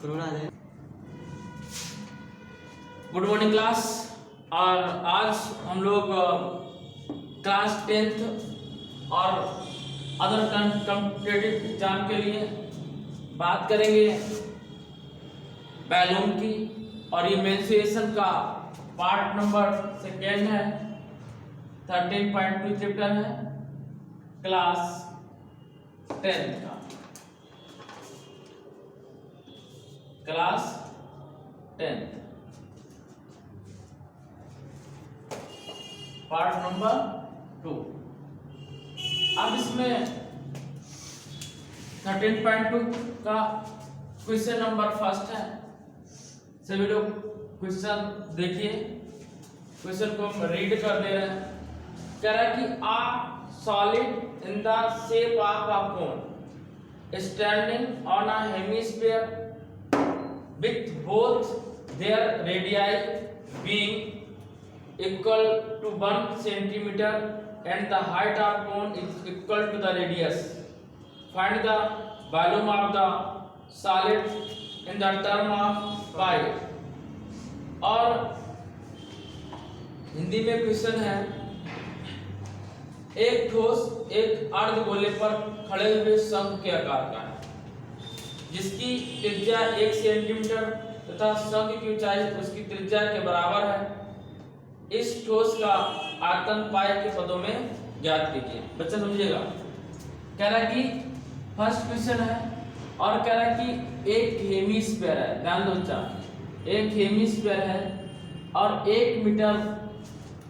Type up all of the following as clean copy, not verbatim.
Good morning class. और आज हम लोग क्लास 10th और अदर कॉम्पिटिटिव एग्जाम के लिए बात करेंगे बैलून की। और ये मेंस्ट्रुएशन का पार्ट नंबर 2 है, 13.2 चैप्टर है क्लास 10th का, क्लास 10th पार्ट नंबर 2। अब इसमें 13.2 का क्वेश्चन नंबर फर्स्ट है। सभी लोग क्वेश्चन देखिए, क्वेश्चन को हम रीड कर दे रहे हैं। कह रहा है कि a solid in the shape of a cone standing on a hemisphere with both their radii being equal to 1 centimeter and the height of cone is equal to the radius. Find the volume of the solid in the term of pi. और हिंदी में question है, एक ठोस एक अर्धगोले पर खड़े हुए शंख के आकार का है जिसकी त्रिज्या 1 सेंटीमीटर तथा शंख की ऊंचाई उसकी त्रिज्या के बराबर है। इस ठोस का आयतन पाई के पदों में ज्ञात कीजिए। बच्चा समझिएगा, कह रहा है कि फर्स्ट क्वेश्चन है और कह रहा है कि एक हेमिस्फीयर है। ध्यान दो बच्चा, एक हेमिस्फीयर है और 1 मीटर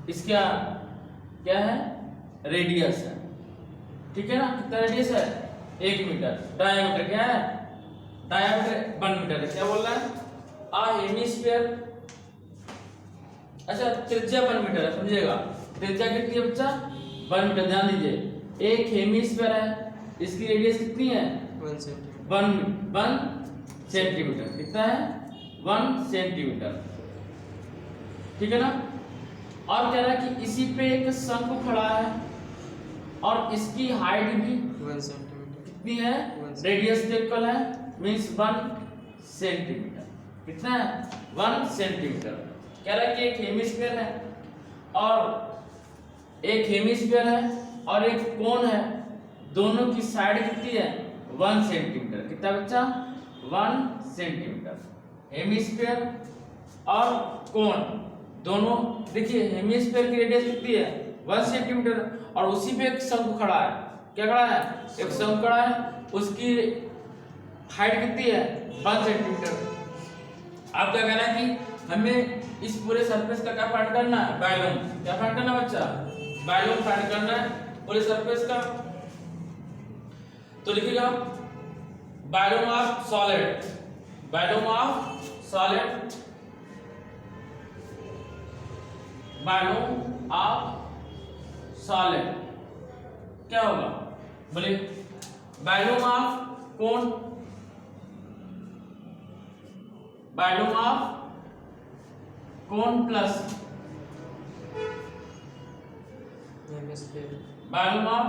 इसका क्या है, रेडियस है। ठीक है ना, कितना रेडियस है, 1 मीटर। डायमीटर क्या है, डायमीटर 1 मीटर है। क्या बोल रहा है, आ हेमिस्फीयर, अच्छा त्रिज्या 1 मीटर है। समझिएगा, त्रिज्या कितनी है बच्चा, 1 मीटर। ध्यान दीजिए, एक हेमिस्फीयर है, इसकी रेडियस कितनी है, 1 सेंटीमीटर। कितना है, 1 सेंटीमीटर। ठीक है ना। और कह रहा है कि इसी पे एक शंख खड़ा है और इसकी हाइट भी 1 सेंटीमीटर कितनी है, रेडियस के इक्वल है, मींस 1 सेंटीमीटर। कितना है, 1 सेंटीमीटर। कह रहा है कि एक हेमिस्फीयर है और एक कोन है, दोनों की साइड कितनी है, 1 सेंटीमीटर। कितना बच्चा, 1 सेंटीमीटर। हेमिस्फीयर और कोन दोनों, देखिए हेमिस्फीयर की रेडियस कितनी है, 1 सेंटीमीटर, और उसी पे एक शंख खड़ा है। क्या खड़ा है, एक शंख खड़ा है, उसकी हाइट कितनी है, 1 सेंटीमीटर। अब क्या कहना है कि हमें इस पूरे सरफेस का क्या फाइंड करना है, वॉल्यूम। क्या फाइंड करना बच्चा, वॉल्यूम फाइंड करना है पूरे सरफेस का। तो लिखिएगा volume of solid, volume of solid, volume of solid क्या होगा, बोलिए। Volume of cone, volume of cone plus volume of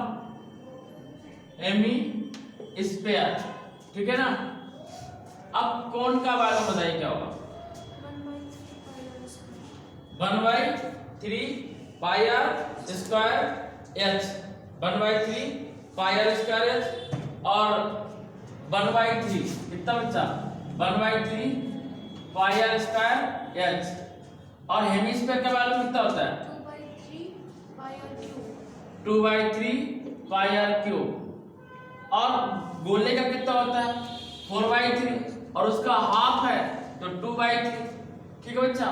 hemisphere. ठीक है ना। अब कोन का वॉल्यूम बताइए क्या होगा, 1/3 pi R square H, 1/3 pi R square H, और 1/3 कितना बच्चा, 1/3 पाई आर स्क्वायर एच। और हेमिस्फीयर का वॉल्यूम कितना होता है, 2/3 पाई आर क्यूब। और गोले का कितना होता है, 4/3, और उसका हाफ है तो 2/3। ठीक है बच्चा।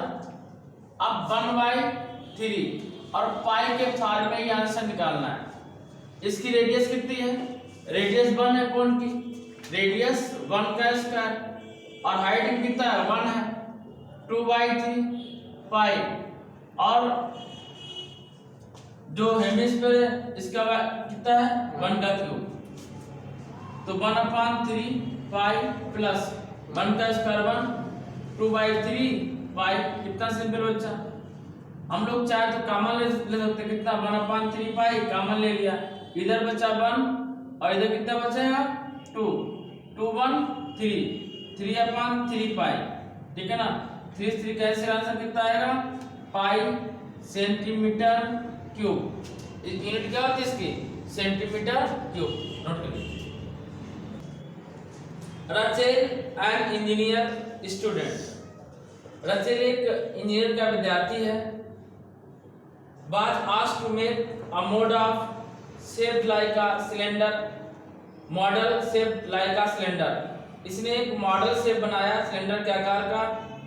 अब 1/3 और पाई के फॉर्म में ही आंसर निकालना है। इसकी रेडियस कितनी है, रेडियस 1 है कोन की, रेडियस 1 का स्क्वायर, और हाइट कितना है, 1 है, 2/3 पाई। और जो हेमिस्फीयर है इसका कितना है, 1 का क्यूब, तो 1/3 पाई प्लस 1 का स्क्वायर 1, 2/3 पाई। कितना सिंपल बच्चा, हम लोग चाहे तो कॉमन ले सकते, कितना 1/3 पाई कॉमन ले लिया, इधर बचा 1 और इधर कितना बचेगा 2, 2 1 3, 3/3 पाई, ठीक है ना। 3 कैसे आंसर कितना आएगा, पाई सेंटीमीटर क्यूब। यूनिट क्या होती है इसकी, सेंटीमीटर क्यूब, नोट करिए। Rachel an engineer student, Rachel एक इंजीनियर का विद्यार्थी है। was asked to make a mode of shaped like a cylinder, model shaped like a cylinder। इसने एक मॉडल शेप बनाया सिलेंडर के आकार का,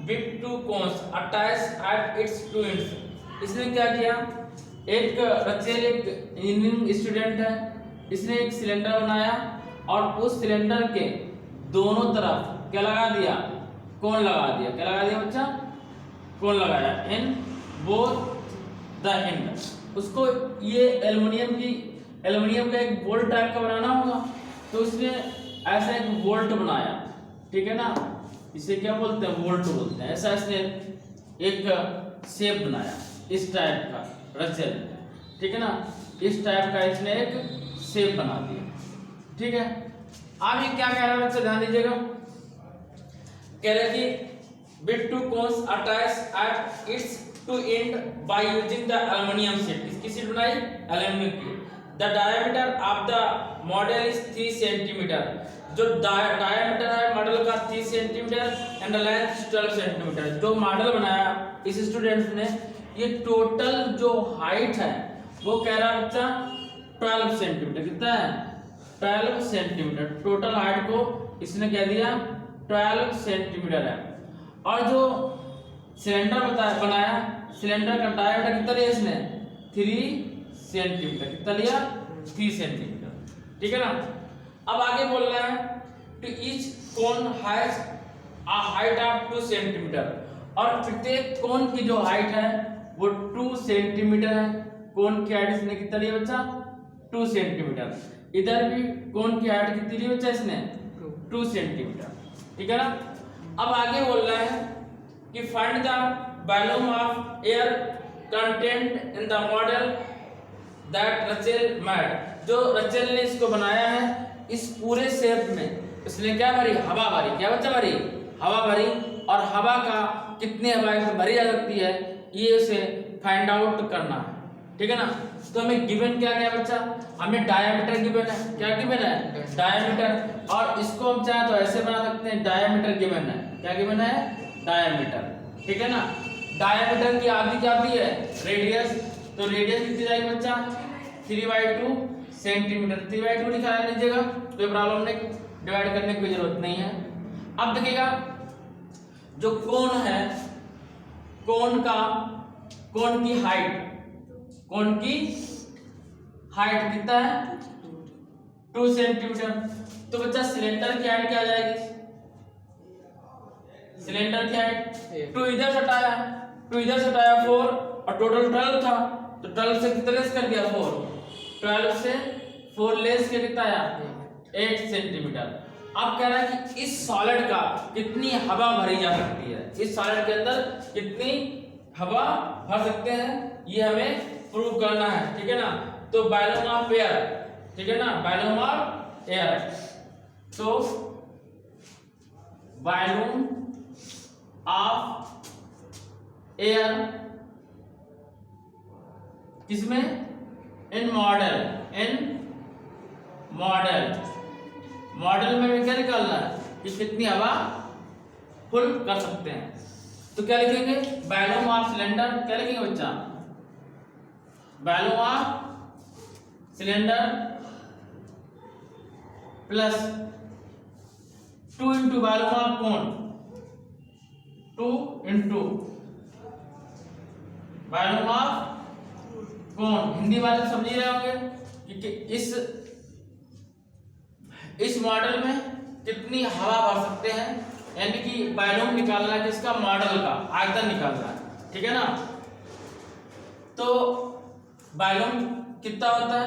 with two cones attached at its two ends। इसने क्या किया, एक रचेल एक इंजीनियरिंग स्टूडेंट है, इसने एक सिलेंडर बनाया और उस सिलेंडर के दोनों तरफ क्या लगा दिया, कोन लगा दिया। क्या लगा दिया बच्चा, कोन लगाया, इन बोथ द एंड। उसको ये एल्युमिनियम का एक बोल्ट टाइप का बनाना होगा, तो उसने ऐसा एक बोल्ट बनाया, ठीक है ना। इसे क्या बोलते हैं, बोल्ट बोलते हैं। ऐसा इसने एक शेप बनाया इस टाइप का, रचेल, ठीक है ना, इस टाइप का इसने एक शेप बना दिया, ठीक है। अब ये क्या कह रहा है बच्चे, ध्यान दीजिएगा। कह रहे कि with two cones attached at its two end by using the aluminum sheet। किसकी शीट बनाई, एल्युमिनियम की। The diameter of the model is 3 centimetre. जो डायमीटर है मॉडल का 3 सेंटीमीटर एंड लेंथ 12 सेंटीमीटर। जो मॉडल बनाया इस स्टूडेंट ने, ये टोटल जो हाइट है वो कह रहा है बच्चा 12 सेंटीमीटर। कितना है, 12 सेंटीमीटर। टोटल हाइट को इसने कह दिया 12 सेंटीमीटर है। और जो सिलेंडर बनाया, सिलेंडर का डायमीटर कितना लिया इसने, 3 सेंटीमीटर। कितना लिया, 3 सेंटीमीटर, ठीक है ना। अब आगे बोल रहा है to each cone has a height of 2 centimetre. और प्रत्येक कोन की जो हाइट है वो 2 सेंटीमीटर है। कोन की हाइट इसने कितना लिया बच्चा, 2 सेंटीमीटर। इधर भी कोन की हाइट कितनी ली बच्चा इसने, 2 सेंटीमीटर, ठीक है ना। अब आगे बोल रहा है कि find the volume of air content in the model that Rachel made. जो रचेल ने इसको बनाया है, इस पूरे शेप में इसने क्या भरी, हवा भरी। क्या बच्चा भरी, हवा भरी। और हवा का कितनी हवा इसमें भरी जा सकती है, ये उसे फाइंड आउट करना है, ठीक है ना। तो हमें गिवन क्या क्या बच्चा, हमें डायमीटर गिवन है। क्या गिवन है, डायमीटर। और इसको हम चाहे तो ऐसे बना सकते हैं, डायमीटर गिवन है। क्या गिवन है, डायमीटर, ठीक है ना। डायमीटर की आधी क्या आती है, रेडियस। तो रेडियस कितनी जाएगी बच्चा, 3/2 सेंटीमीटर। 3/2 लिखा है लीजिएगा, कोई प्रॉब्लम नहीं, डिवाइड करने की जरूरत नहीं है। अब देखिएगा जो कोन है, कोन की हाइट, कोन की हाइट कितना है, 2 सेंटीमीटर। तो बच्चा सिलेंडर की हाइट क्या आ जाएगी, सिलेंडर की हाइट 2 इधर से हटाया, 4 और टोटल 12 था, तो 12 से कितना लेस कर दिया, 4। 12 से 4 लेस के कितना आया, 8 सेंटीमीटर। अब कह रहा है कि इस सॉलिड का कितनी हवा भरी जा सकती है, इस सॉलिड के अंदर कितनी हवा भर सकते हैं, ये हमें प्रूव करना है, ठीक है ना। तो वॉल्यूम ऑफ एयर, ठीक है ना, वॉल्यूम ऑफ एयर। तो वॉल्यूम ऑफ एयर किसमें, इन मॉडल में क्या निकालना है कि कितनी हवा फुल कर सकते हैं। तो क्या लिखेंगे, वॉल्यूम ऑफ सिलेंडर। क्या लिखेंगे बच्चा, volume of cylinder plus 2 into volume of cone, 2 into volume of cone. Hindi वाले समझ रहे होंगे कि इस मॉडल में कितनी हवा भर सकते हैं, यानी कि वॉल्यूम निकालना है किसका, मॉडल का आयतन निकालना है, ठीक है ना। तो वॉल्यूम कितना होता है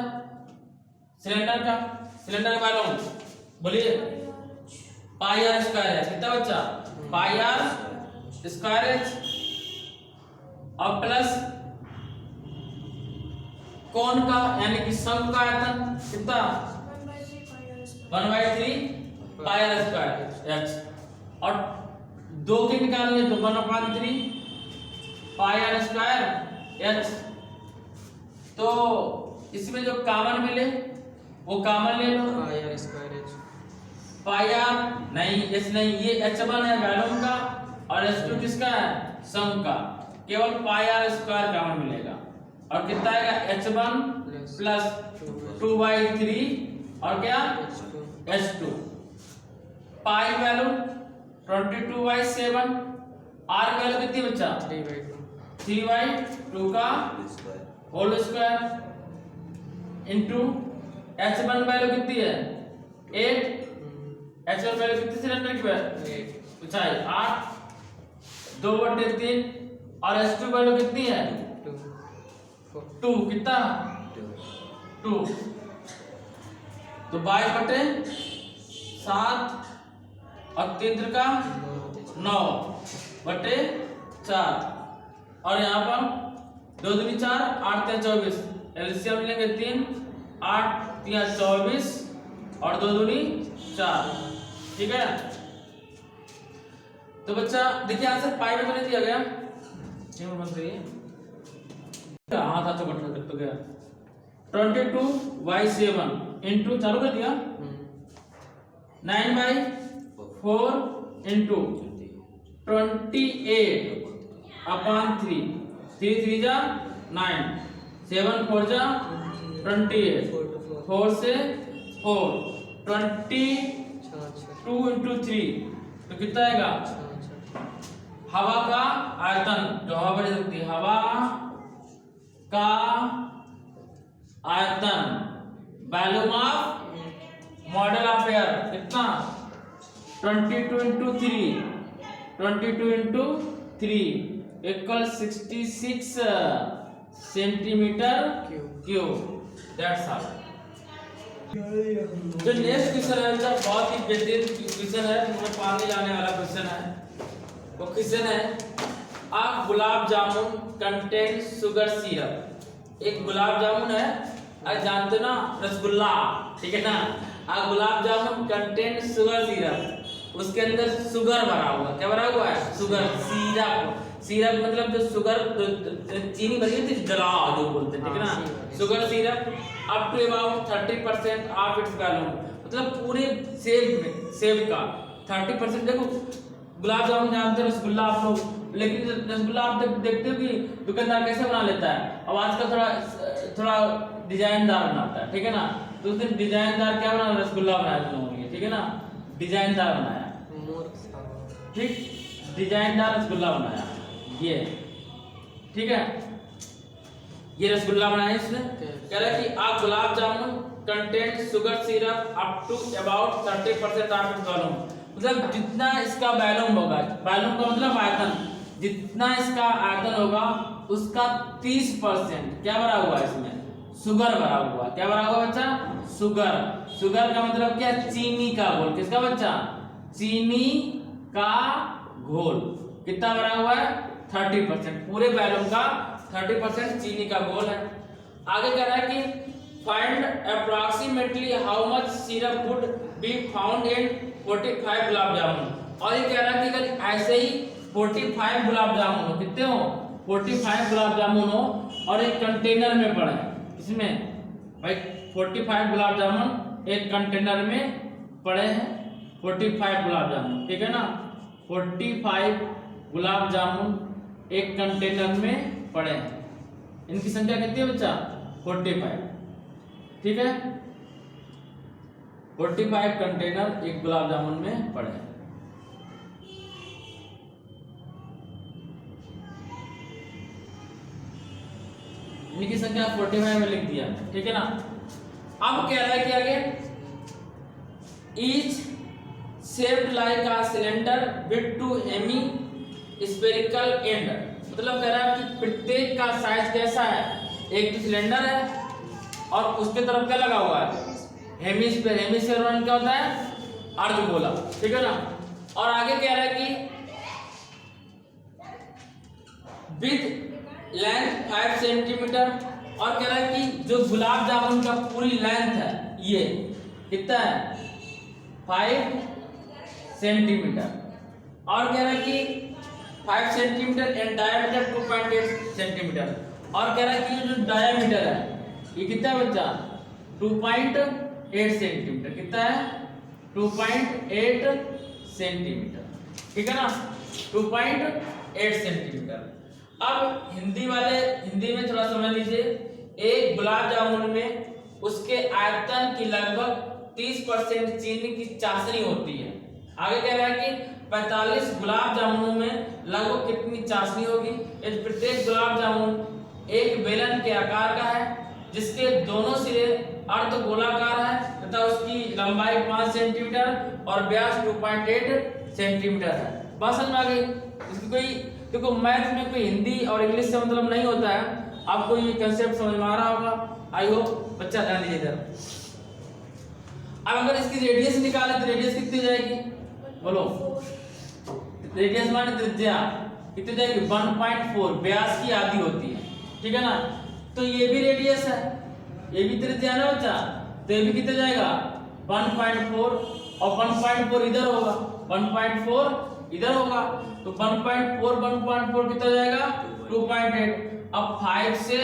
सिलेंडर का, वॉल्यूम बोलिए, पाई आर स्क्वायर है। कितना बच्चा, पाई आर स्क्वायर एच और प्लस कोन का यानी कि शंकु का आयतन कितना, 1/3 पाई आर स्क्वायर एच। और 2 की निकालनी है तो 1/3 पाई आर स्क्वायर एच। तो इसमें जो कॉमन मिले वो कॉमन ले लो, pi R square H. Pi R नहीं, एच नहीं, ये H1 है वैल्यूम का और H2 किसका है, सम का। केवल पाई आर स्क्वायर कॉमन मिलेगा और कितना आएगा H1 प्लस 2/3 और क्या H2। Pi value 22/7, are value कितनी बच्चा 3/2 का whole square into H1 value कितनी है 8, H1 वैल्यू कितनी सिलेंडर की है ऊंचाई 8, 2/3 और H2 वैल्यू कितनी है 2, कितना 2, तो 22/7 और 3 का 9/4 और यहाँ पर 2 दूनी 4, 8 3 24, एलसीएम लेंगे 3, 8 3 24 और 2 दूनी 4, ठीक है। तो बच्चा देखिए आंसर पाई में तो नहीं दिया गया, हाँ था तो गया 22/7 इंटू चालू कर दिया 9/4 इंटू 28/3, 3 3 जा 9, 7 4 जा 28, 4 से 4, 22 इंटू 3 तो कितना आएगा, हवा का आयतन जो हवा बढ़ सकती है, हवा का आयतन volume of model of air कितना 22 into 3 equal 66 centimetre cube. That's all. जो नेक्स्ट क्वेश्चन है बच्चा बहुत ही बेहतरीन क्वेश्चन है, मतलब पानी लाने वाला क्वेश्चन है। वो क्वेश्चन है आ gulab jamun contain sugar syrup. एक गुलाब जामुन है, आज जानते ना रसगुल्ला, ठीक है ना। आ gulab jamun contain sugar syrup, उसके अंदर शुगर भरा हुआ, क्या भरा हुआ है, शुगर सिरप। सिरप मतलब जो शुगर चीनी भरी होती है जला जो बोलते हैं, ठीक है ना। Sugar syrup up to about 30% of its volume, मतलब पूरे सेब का 30%। देखो गुलाब जामुन जानते हैं, रसगुल्ला आप लोग, लेकिन रसगुल्ला आप देखते हो कि दुकानदार कैसे बना लेता है। अब आजकल थोड़ा डिजाइनदार बनाता है, ठीक है ना। तो उस दिन डिजाइनदार क्या बना, रसगुल्ला बनाया तुम लोगों ने, ठीक है ना। डिजाइनदार बनाया, ठीक, डिजाइनदार रसगुल्ला बनाया ये, ठीक है। ये रसगुल्ला बनाया इसने, कह रहा है कि आप gulab jamun content sugar syrup up to about 30% of its volume, मतलब जितना इसका वॉल्यूम होगा, वॉल्यूम का मतलब आयतन, जितना इसका आयतन होगा उसका 30% क्या भरा हुआ है इसमें, शुगर भरा हुआ। क्या भरा हुआ बच्चा, शुगर। शुगर का मतलब क्या, चीनी का घोल। किसका बच्चा, चीनी का घोल। कितना भरा हुआ है, 30%, पूरे वॉल्यूम का 30% चीनी का घोल है। आगे कह रहा है कि find approximately how much syrup would be found in 45 gulab jamun. और ये कह रहा है कि अगर ऐसे ही 45 गुलाब जामुन हो, कितने हो, 45 गुलाब जामुन हो और एक कंटेनर में पड़े, इसमें भाई 45 गुलाब जामुन एक कंटेनर में पड़े हैं, 45 गुलाब जामुन, ठीक है ना। 45 गुलाब जामुन एक कंटेनर में पड़े हैं, इनकी संख्या कितनी है बच्चा, 45, ठीक है। 45 कंटेनर एक गुलाब जामुन में पड़े हैं। इनकी संख्या 45 में लिख दिया, ठीक है ना। अब कह रहा है कि आगे each shaped like a cylinder with 2 hemispherical end, मतलब कह रहा है कि प्रत्येक का साइज कैसा है, एक तो सिलेंडर है और उसके तरफ क्या लगा हुआ है, हेमिस्फीयर। हेमिस्फीयर क्या होता है, अर्धगोला, ठीक है ना। और आगे कह रहा है कि विथ लेंथ 5 सेंटीमीटर, और कह रहा है कि जो गुलाब जामुन का पूरी लेंथ है ये कितना है, 5 सेंटीमीटर, और कह रहा है कि 5 सेंटीमीटर एंड डायमीटर 2.8 सेंटीमीटर। और कह रहा है कि जो डायमीटर है ये कितना है बच्चा 2.8 सेंटीमीटर। कितना है 2.8 सेंटीमीटर। ठीक है ना 2.8 सेंटीमीटर। अब हिंदी में थोड़ा समझ लीजिए। एक गुलाब जामुन में उसके आयतन की लगभग 30% चीनी की चाशनी होती है। आगे कह रहा है कि 45 गुलाब जामुनों में लगभग कितनी चाशनी होगी। यदि प्रत्येक गुलाब जामुन एक बेलन के आकार का है जिसके दोनों सिरे अर्ध गोलाकार है तथा उसकी लंबाई 5 सेंटीमीटर और व्यास 2.8 सेंटीमीटर है। बात समझ में आ गई। इसकी कोई देखो मैथ में कोई हिंदी और इंग्लिश से मतलब नहीं होता है। आपको ये कंसेप्ट समझ में आ रहा होगा। आई होप बच्चा ध्यान दीजिए इधर। अब अगर इसकी रेडियस निकालें तो रेडियस कितनी जाएगी बोलो। रेडियस माने त्रिज्या कितनी जाएगी 1.4 व्यास की आधी होती है। ठीक है ना। तो ये भी रेडियस है ये भी त्रिज्या है ना बच्चा। तो ये भी कितना जाएगा 1.4 और 1.4 इधर होगा 1.4 इधर होगा तो 1.4 कितना जाएगा 2.8। अब 5 से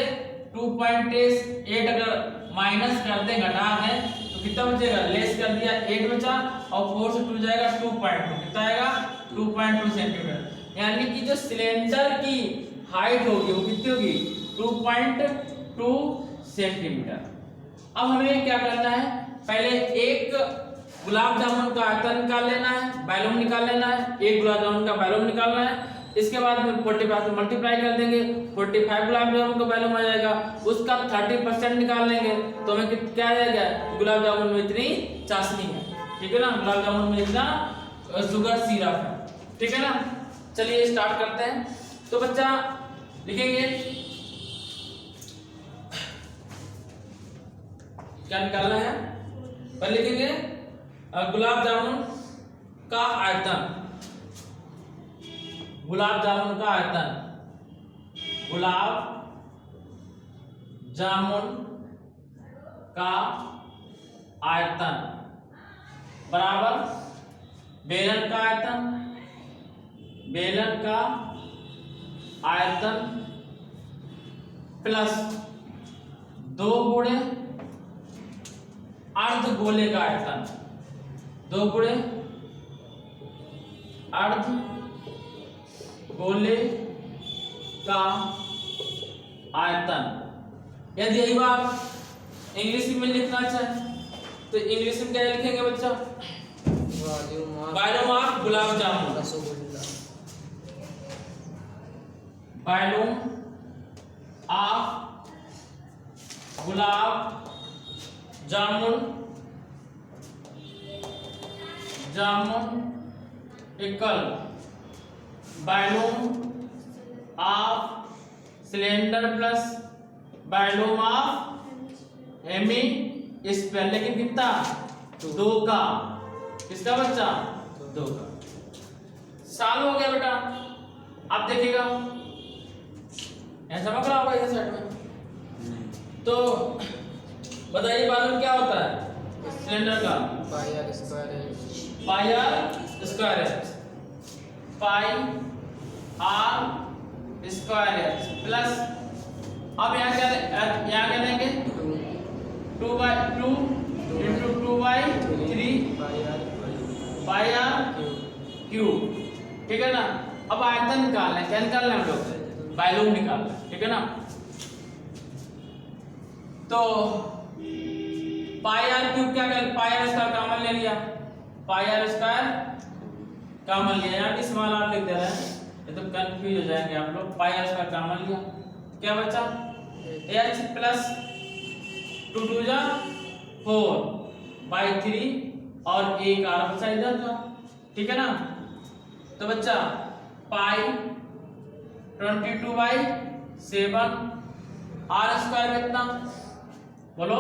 2.8 अगर माइनस कर दें घटा दें तो कितना बचेगा लेस कर दिया 8 बचा और 4 से 2 जाएगा 2.2 कितना आएगा 2.2 सेंटीमीटर। यानी कि जो सिलेंडर की हाइट होगी वो कितनी होगी 2.2 सेंटीमीटर। अब हमें क्या करना है पहले एक गुलाब जामुन का आयतन निकाल लेना है वॉल्यूम निकाल लेना है। एक गुलाब जामुन का वॉल्यूम निकालना है। इसके बाद में 45 से मल्टीप्लाई कर देंगे 45 गुलाब जामुन का वॉल्यूम आ जाएगा। उसका 30% निकाल लेंगे तो हमें क्या आ जाएगा गुलाब जामुन में इतनी चाशनी है। ठीक है ना गुलाब जामुन में इतना शुगर सिरप है। ठीक है ना। चलिए स्टार्ट करते हैं। तो बच्चा लिखेंगे क्या निकालना है पहले लिखेंगे गुलाब जामुन का आयतन। गुलाब जामुन का आयतन गुलाब जामुन का आयतन बराबर बेलन का आयतन प्लस 2 गुणे अर्ध गोले का आयतन 2 गुणे अर्ध गोले का आयतन। यदि यही बात इंग्लिश में लिखना चाहे तो इंग्लिश में क्या लिखेंगे बच्चा volume of gulab jamun volume of gulab jamun equal volume of cylinder plus volume of hemisphere. लेकिन कितना 2 का किसका बच्चा 2 का। साल हो गया बेटा। आप देखिएगा ऐसा पकड़ा होगा इस साइड में। तो बताइए वॉल्यूम क्या होता है सिलेंडर का पाई आर स्क्वायर प्लस अब यहाँ क्या देंगे 2/2 into 2/3 पाई आर क्यूब। ठीक है ना। अब आयतन निकालना है। क्या निकालना है हम लोग वॉल्यूम निकालना है। ठीक है ना। तो पाई आर क्यूब क्या कर पाई आर स्क्वायर कॉमन ले लिया पाई आर स्क्वायर कॉमन लिया। यहाँ की स्मॉल आर लिख दे रहे हैं ये तो कंफ्यूज हो जाएंगे आप लोग। पाई आर स्क्वायर कॉमन लिया क्या बचा h प्लस 2 2 जा 4/3 और एक आर बचा इधर का। ठीक है ना। तो बच्चा पाई 22/7 आर स्क्वायर कितना बोलो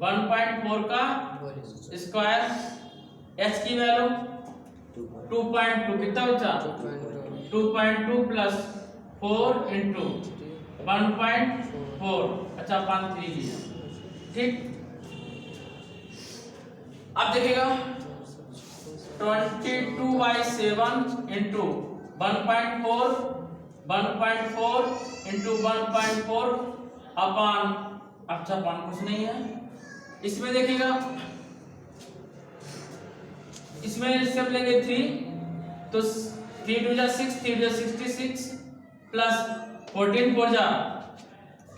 1.4 का स्क्वायर h की वैल्यू 2.2 कितना बचा 2.2 प्लस 4 इंटू 1.4 अच्छा 1.3 लिया। ठीक। अब देखिएगा 22/7 इंटू 1.4 इंटू 1.4 अपान, अच्छा अपान कुछ नहीं है इसमें, देखिएगा इसमें सब लेंगे 3 तो 3 2 जा 6, 3 2 66 प्लस 14 4 जा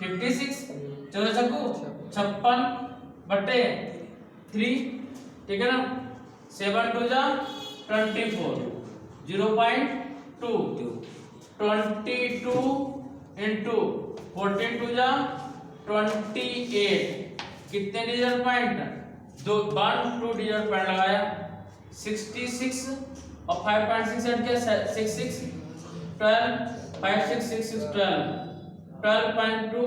56, 14 छक्कू 56 बटे 3, ठीक है ना। 7 2 जा 24, 0.2, 22 इंटू 14 2 जा 28, कितने डिजिटल पॉइंट, 1 2 डिजिटल पॉइंट लगाया, 66 और 5.6 ऐड किया 66, 12 5 6 6 6 12, 12.2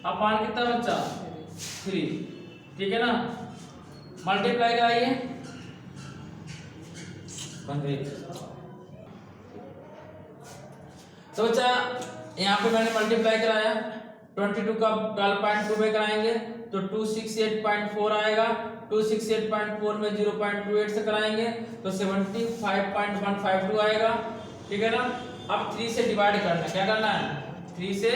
अपान कितना बच्चा 3, ठीक है ना। मल्टीप्लाई कराइए, तो बच्चा यहाँ पे मैंने मल्टीप्लाई कराया, 22 का 12.2 पे कराएंगे तो 268.4 आएगा, 268.4 में 0.28 से कराएंगे तो 75.152 आएगा, ठीक है ना। अब 3 से डिवाइड करना है, क्या करना है 3 से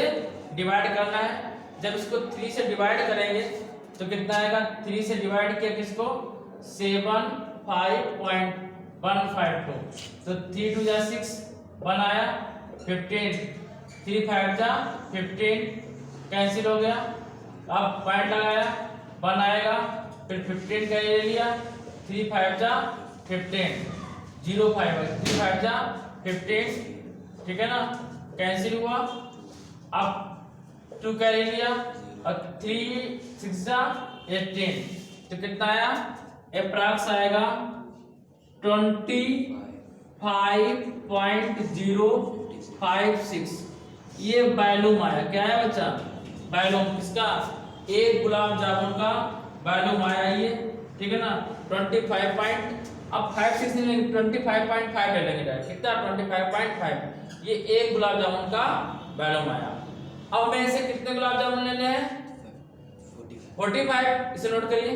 डिवाइड करना है। जब इसको 3 से डिवाइड करेंगे तो कितना आएगा, 3 से डिवाइड किया किसको 75.152, तो 3 2 जा 6 1 आया, 15 3 5 जा 15 कैंसिल हो गया, अब पॉइंट लगाया 1 आएगा, फिर 15 का ले लिया, 3 5 जा 15 0 5 3 5 जा 15, ठीक है ना, कैंसिल हुआ। अब 2 का ले लिया और 3 6 जा 18, तो कितना आया अप्रॉक्स आएगा 25.056, ये वॉल्यूम आया, क्या है बच्चा वॉल्यूम किसका, एक गुलाब जामुन का वॉल्यूम आया ये, ठीक है ना। 25. अब 5 6 नहीं लेंगे, 25.5 ले लेंगे डायरेक्ट, कितना 25.5, ये एक गुलाब जामुन का वॉल्यूम आया। अब हमें ऐसे कितने गुलाब जामुन लेने हैं 45, इसे नोट करिए।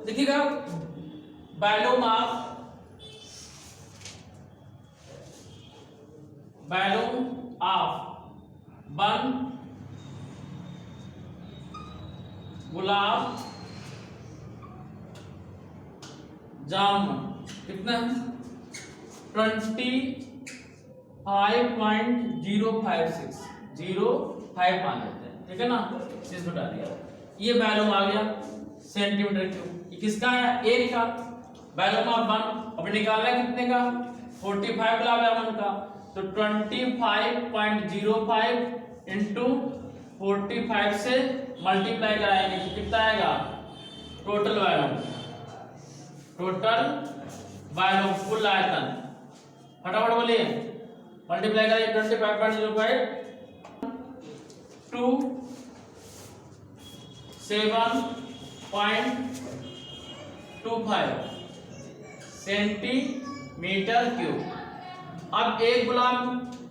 देखिएगा volume of one gulab jamun कितना है 25.056, 05 मान लेते हैं, ठीक है ना, 6 बटा दिया, ये वॉल्यूम आ गया सेंटीमीटर क्यूब। किसका है, एक का वॉल्यूम ऑफ 1, अब निकालना है कितने का 45 गुलाब जामुन का, तो 25.05 इंटू 45 से मल्टीप्लाई कराएंगे तो कितना आएगा टोटल वॉल्यूम फुल आयतन, फटाफट बोलिए मल्टीप्लाई करिए 25.05 टू 7.25 सेंटीमीटर क्यूब। अब एक गुलाब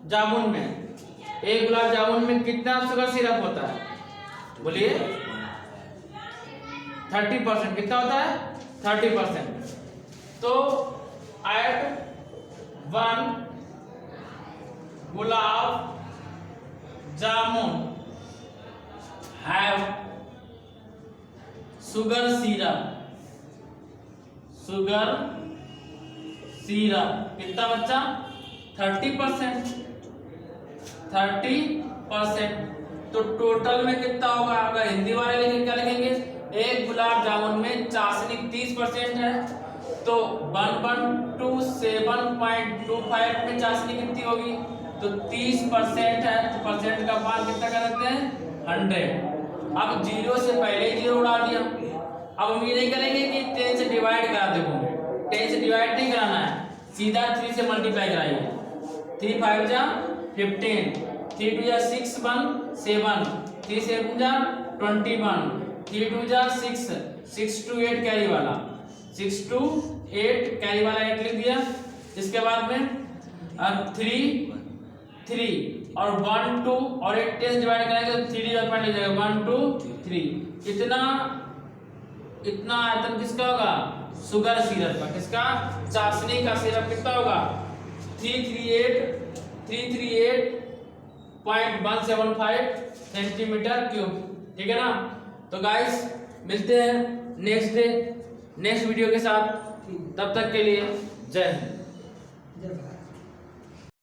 जामुन में कितना शुगर सिरप होता है, बोलिए 30%, कितना होता है 30%, तो add 1 gulab jamun have sugar syrup कितना बच्चा 30%, तो टोटल में कितना होगा, अगर हिंदी वाले लिखेंगे क्या लिखेंगे, एक गुलाब जामुन में चाशनी 30% है तो 1127.25 में चाशनी कितनी होगी, तो 30% है, तो परसेंट का मान कितना कर सकते हैं 100। अब 0 से पहले 0 उड़ा दिया, अब हम ये नहीं करेंगे कि 10 से डिवाइड करा देंगे, 10 से डिवाइड नहीं कराना है, सीधा 3 से मल्टीप्लाई कराइए, 3 5 जा 15, 3 2 जा 6 1 7, 3 7 जा 21, 3 2 जा 6 6 2 8 कैरी वाला 6 2 8 कैरी वाला 8 लिख दिया। इसके बाद में 3 3 और 1 2 और 8 10 डिवाइड करेंगे तो 3 डिवाइड पॉइंट लिख जाएगा 1 2 3, कितना इतना आयतन किसका होगा? शुगर सिरप का। किसका? चाशनी का सिरप कितना होगा? 338.175 सेंटीमीटर क्यूब। ठीक है ना? तो गाइस मिलते हैं नेक्स्ट वीडियो के साथ। तब तक के लिए जय हिंद।